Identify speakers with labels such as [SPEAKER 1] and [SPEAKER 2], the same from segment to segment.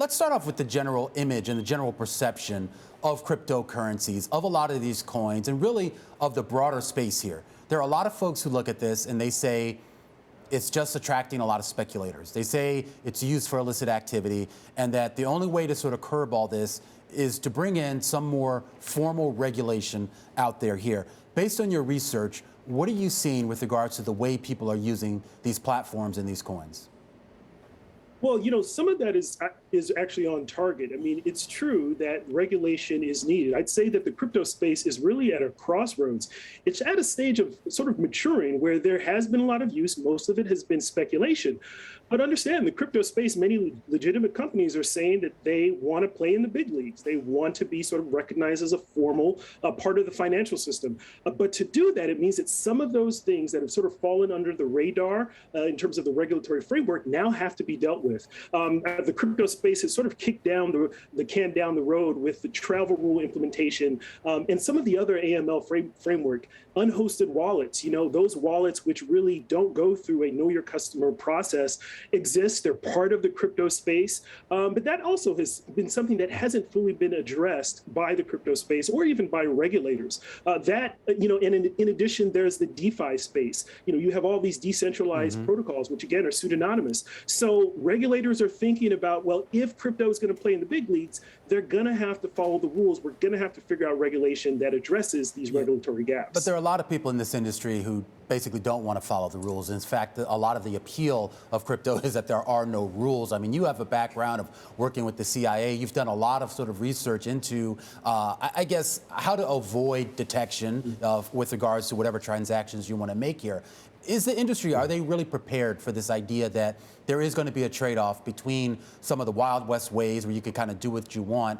[SPEAKER 1] let's start off with the general image and the general perception of cryptocurrencies, of a lot of these coins, and really of the broader space here. There are a lot of folks who look at this and they say it's just attracting a lot of speculators. They say it's used for illicit activity, and that the only way to sort of curb all this is to bring in some more formal regulation out there here. Based on your research, what are you seeing with regards to the way people are using these platforms and these coins?
[SPEAKER 2] Well, some of that is actually on target. I mean, it's true that regulation is needed. I'd say that the crypto space is really at a crossroads. It's at a stage of sort of maturing where there has been a lot of use. Most of it has been speculation. But understand, the crypto space, many legitimate companies are saying that they want to play in the big leagues. They want to be sort of recognized as a formal part of the financial system. But to do that, it means that some of those things that have sort of fallen under the radar in terms of the regulatory framework now have to be dealt with. The crypto space has sort of kicked down the can down the road with the travel rule implementation and some of the other AML framework. Unhosted wallets, those wallets which really don't go through a know your customer process exist. They're part of the crypto space. But that also has been something that hasn't fully been addressed by the crypto space or even by regulators. And in addition, there's the DeFi space. You have all these decentralized protocols, which again are pseudonymous. So regulators are thinking about, well, if crypto is going to play in the big leagues, they're going to have to follow the rules. We're going to have to figure out regulation that addresses these regulatory gaps.
[SPEAKER 1] But there are a lot of people in this industry who basically don't want to follow the rules. In fact, a lot of the appeal of crypto is that there are no rules. I mean, you have a background of working with the CIA. You've done a lot of sort of research into, I guess, how to avoid detection with regards to whatever transactions you want to make here. Is the industry, are they really prepared for this idea that there is going to be a trade-off between some of the Wild West ways where you can kind of do what you want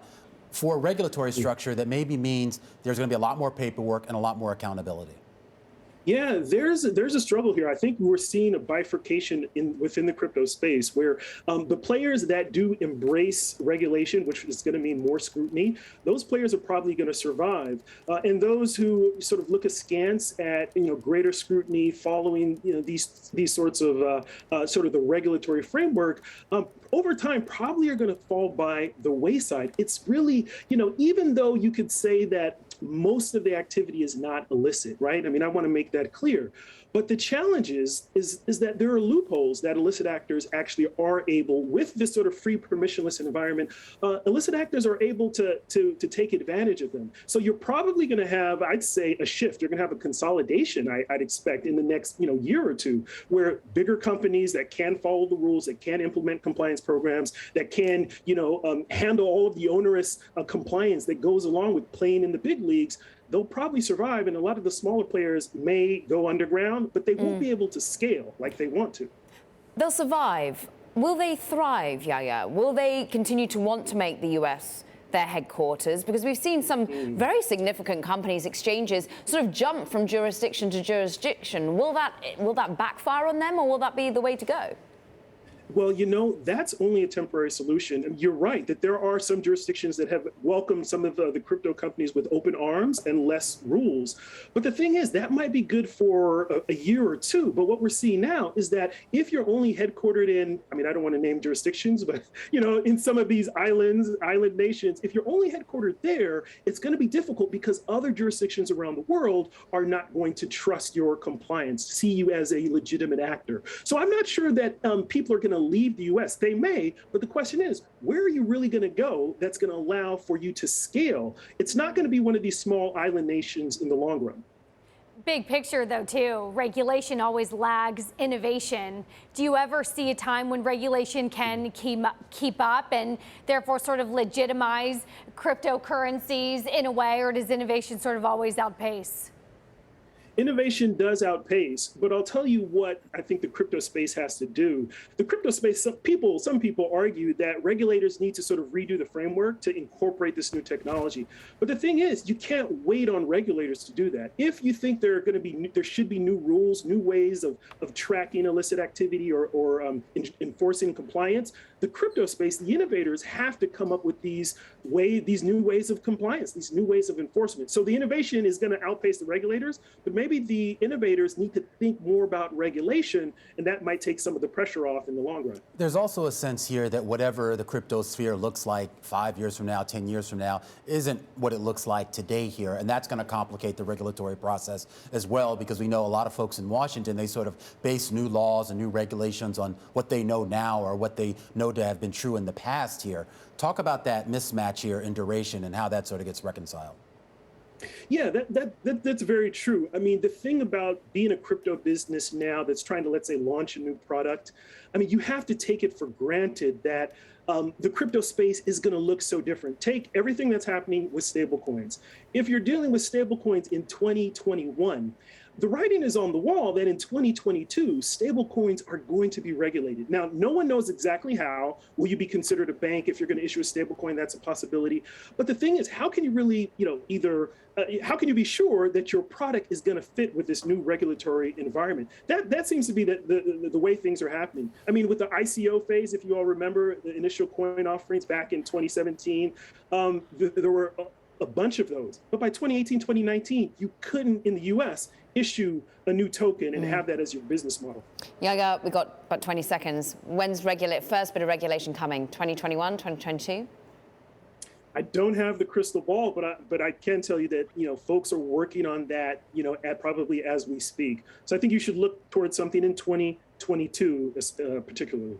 [SPEAKER 1] for a regulatory structure that maybe means there's going to be a lot more paperwork and a lot more accountability?
[SPEAKER 2] Yeah, there's a struggle here. I think we're seeing a bifurcation within the crypto space where the players that do embrace regulation, which is going to mean more scrutiny, those players are probably going to survive. And those who sort of look askance at greater scrutiny following these sorts of sort of the regulatory framework, over time probably are going to fall by the wayside. It's really, even though you could say that most of the activity is not illicit, right? I mean, I want to make that clear. But the challenge is that there are loopholes that illicit actors actually are able, with this sort of free, permissionless environment, illicit actors are able to take advantage of them. So you're probably going to have, I'd say, a shift. You're going to have a consolidation, I'd expect, in the next year or two, where bigger companies that can follow the rules, that can implement compliance programs, that can handle all of the onerous compliance that goes along with playing in the big leagues, they'll probably survive, and a lot of the smaller players may go underground, but they won't be able to scale like they want to.
[SPEAKER 3] They'll survive. Will they thrive, Yaya? Will they continue to want to make the US their headquarters? Because we've seen some very significant companies, exchanges, sort of jump from jurisdiction to jurisdiction. Will that backfire on them, or will that be the way to go?
[SPEAKER 2] Well, that's only a temporary solution. And you're right that there are some jurisdictions that have welcomed some of the crypto companies with open arms and less rules. But the thing is, that might be good for a year or two. But what we're seeing now is that if you're only headquartered in, I mean, I don't want to name jurisdictions, but, in some of these island nations, if you're only headquartered there, it's going to be difficult because other jurisdictions around the world are not going to trust your compliance, see you as a legitimate actor. So I'm not sure that people are going to leave the US. They may, but the question is, where are you really going to go that's going to allow for you to scale? It's not going to be one of these small island nations in the long run.
[SPEAKER 4] Big picture, though, too, regulation always lags innovation. Do you ever see a time when regulation can keep up and therefore sort of legitimize cryptocurrencies in a way, or does innovation sort of always outpace?
[SPEAKER 2] Innovation does outpace, but I'll tell you what I think the crypto space has to do. The crypto space, some people argue that regulators need to sort of redo the framework to incorporate this new technology. But the thing is, you can't wait on regulators to do that. If you think there should be new rules, new ways of tracking illicit activity or enforcing compliance, the crypto space, the innovators have to come up with these new ways of compliance, these new ways of enforcement. So the innovation is going to outpace the regulators, but maybe the innovators need to think more about regulation, and that might take some of the pressure off in the long run.
[SPEAKER 1] There's also a sense here that whatever the crypto sphere looks like 5 years from now, 10 years from now, isn't what it looks like today here. And that's going to complicate the regulatory process as well, because we know a lot of folks in Washington, they sort of base new laws and new regulations on what they know now or what they know to have been true in the past here. Talk about that mismatch here in duration and how that sort of gets reconciled.
[SPEAKER 2] Yeah, that's very true. I mean, the thing about being a crypto business now that's trying to, let's say, launch a new product, I mean, you have to take it for granted that the crypto space is going to look so different. Take everything that's happening with stablecoins. If you're dealing with stablecoins in 2021, the writing is on the wall that in 2022, stablecoins are going to be regulated. Now, no one knows exactly how. Will you be considered a bank if you're going to issue a stablecoin? That's a possibility. But the thing is, how can you really, how can you be sure that your product is going to fit with this new regulatory environment? That seems to be the way things are happening. I mean, with the ICO phase, if you all remember the initial coin offerings back in 2017, there were a bunch of those. But by 2018, 2019, you couldn't, in the US, issue a new token and have that as your business model.
[SPEAKER 3] Yaya, we've got about 20 seconds. When's first bit of regulation coming? 2021, 2022?
[SPEAKER 2] I don't have the crystal ball, but I can tell you that folks are working on that probably as we speak. So I think you should look towards something in 2022 particularly.